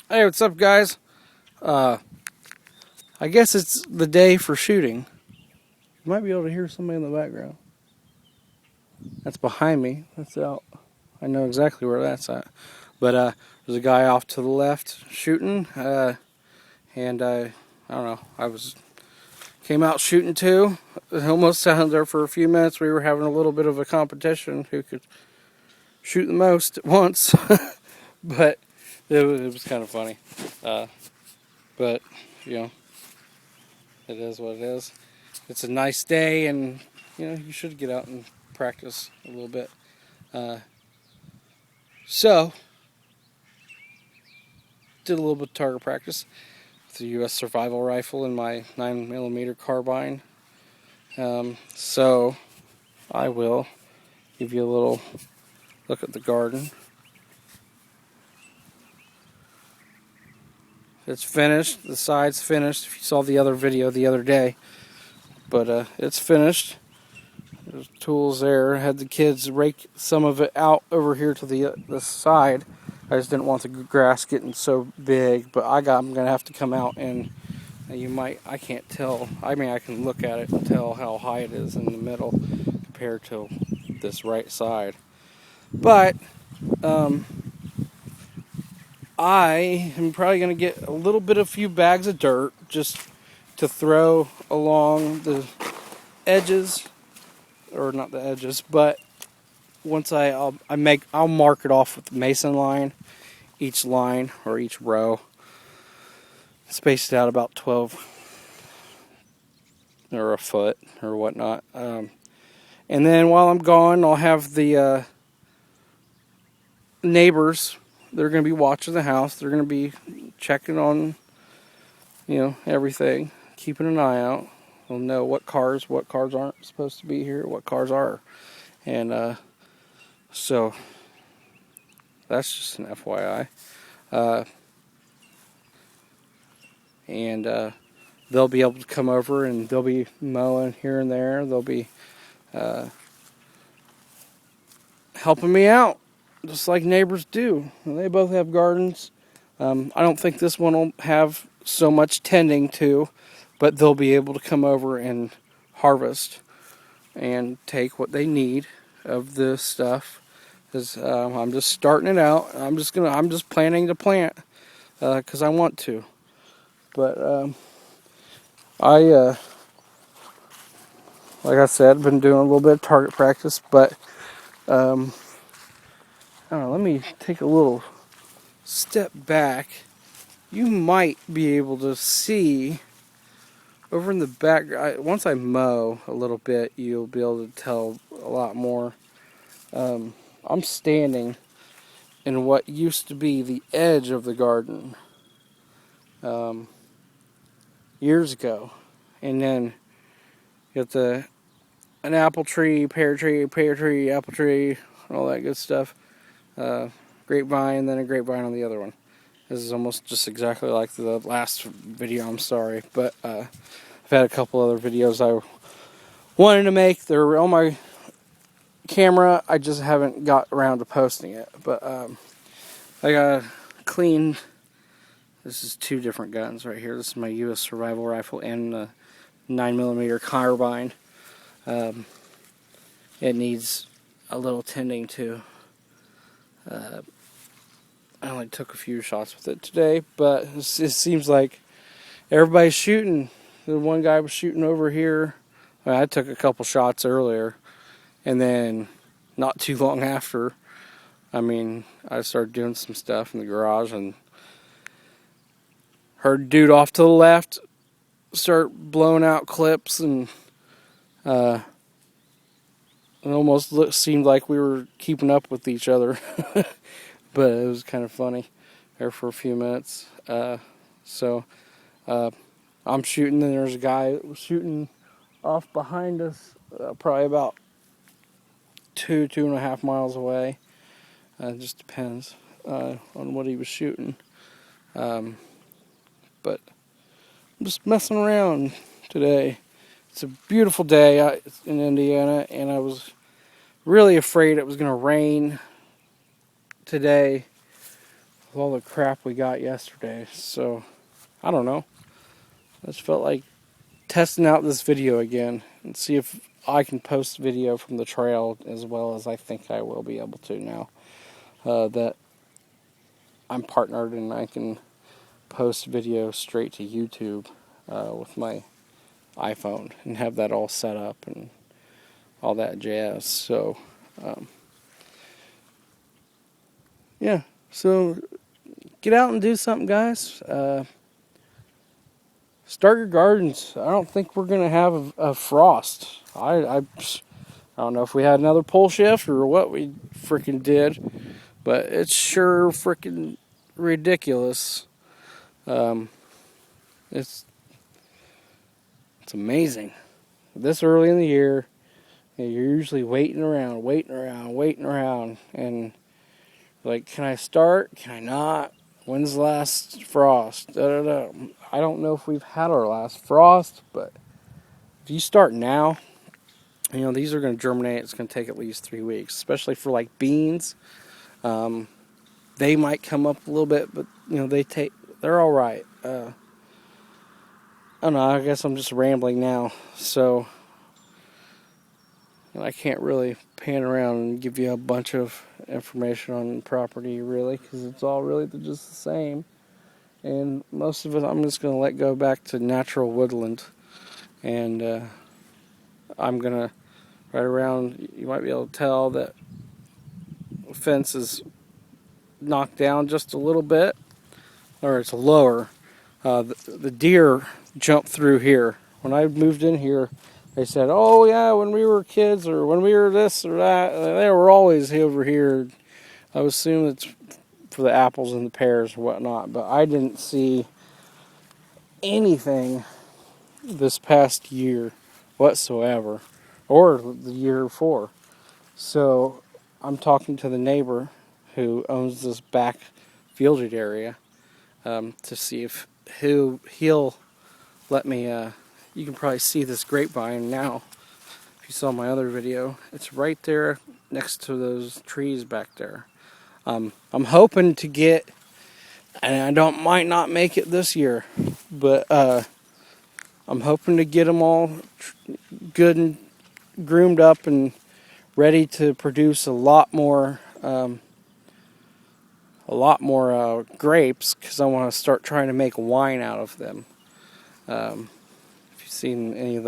Hey, what's up, guys? I guess it's the day for shooting. You might be able to hear somebody in the background. That's behind me. That's out. I know exactly where that's at. But there's a guy off to the left shooting, and I don't know. Came out shooting too. It almost sat there for a few minutes. We were having a little bit of a competition who could shoot the most at once, but it was kind of funny. But you know. It is what it is. It's a nice day, and you should get out and practice a little bit. So, did a little bit of target practice with the U.S. survival rifle and my 9mm carbine. So, I will give you a little look at the garden. It's finished. The side's finished. If you saw the other video the other day, but it's finished. There's tools there. I had the kids rake some of it out over here to the side. I just didn't want the grass getting so big, but I'm gonna have to come out and I can't tell. I mean, I can look at it and tell how high it is in the middle compared to this right side. But I am probably gonna get a little bit of few bags of dirt just to throw along the edges. Or not the edges, but once I'll mark it off with the mason line, each line or each row, spaced out about 12 or a foot or whatnot. And then while I'm gone, I'll have the neighbors. They're going to be watching the house. They're going to be checking on, everything, keeping an eye out. They'll know what cars aren't supposed to be here, what cars are. And so that's just an FYI. And they'll be able to come over and they'll be mowing here and there. They'll be helping me out, just like neighbors do. And they both have gardens. I don't think this one will have so much tending to, but they'll be able to come over and harvest and take what they need of this stuff. Because I'm just starting it out. I'm just planning to plant because I want to. But like I said, been doing a little bit of target practice. But I don't know. Let me take a little step back. You might be able to see over in the back. Once I mow a little bit, you'll be able to tell a lot more. I'm standing in what used to be the edge of the garden years ago, and then you got an apple tree, pear tree, apple tree, all that good stuff. Grapevine, then a grapevine on the other one. This is almost just exactly like the last video. I'm sorry, but I've had a couple other videos I wanted to make. They're on my camera. I just haven't got around to posting it. But I got clean. This is two different guns right here. This is my U.S. survival rifle and the 9mm carbine. It needs a little tending to. I only took a few shots with it today, but it seems like everybody's shooting. The one guy was shooting over here. I took a couple shots earlier, and then not too long after, I started doing some stuff in the garage and heard a dude off to the left start blowing out clips, and it almost seemed like we were keeping up with each other. But it was kind of funny there for a few minutes. So I'm shooting, and there's a guy that was shooting off behind us, probably about 2.5 miles away. It just depends on what he was shooting. But I'm just messing around today. It's a beautiful day in Indiana, and I was really afraid it was going to rain today. with all the crap we got yesterday. So, I don't know. I just felt like testing out this video again and see if I can post video from the trail as well as I think I will be able to now. That I'm partnered and I can post video straight to YouTube with my iPhone and have that all set up and all that jazz. So, yeah. So, get out and do something, guys. Start your gardens. I don't think we're going to have a frost. I don't know if we had another pole shift or what we freaking did, but it's sure freaking ridiculous. It's amazing. This early in the year, you're usually waiting around, and like, can I start? Can I not? When's the last frost? Da, da, da. I don't know if we've had our last frost, but if you start now, these are going to germinate. It's going to take at least 3 weeks, especially for like beans. They might come up a little bit, but they're all right. I don't know. I guess I'm just rambling now, so I can't really pan around and give you a bunch of information on the property, really, because it's all really just the same. And most of it I'm just going to let go back to natural woodland. And I'm going to, right around, you might be able to tell that the fence is knocked down just a little bit, or it's lower. The deer jump through here. When I moved in here, they said, oh yeah, when we were kids or when we were this or that, they were always over here. I would assume it's for the apples and the pears or whatnot, but I didn't see anything this past year whatsoever, or the year before. So I'm talking to the neighbor who owns this back fielded area to see if he'll let me. You can probably see this grapevine now. If you saw my other video, it's right there next to those trees back there. I'm hoping to get, and might not make it this year, but I'm hoping to get them all good and groomed up and ready to produce a lot more grapes, because I want to start trying to make wine out of them. If you've seen any of those.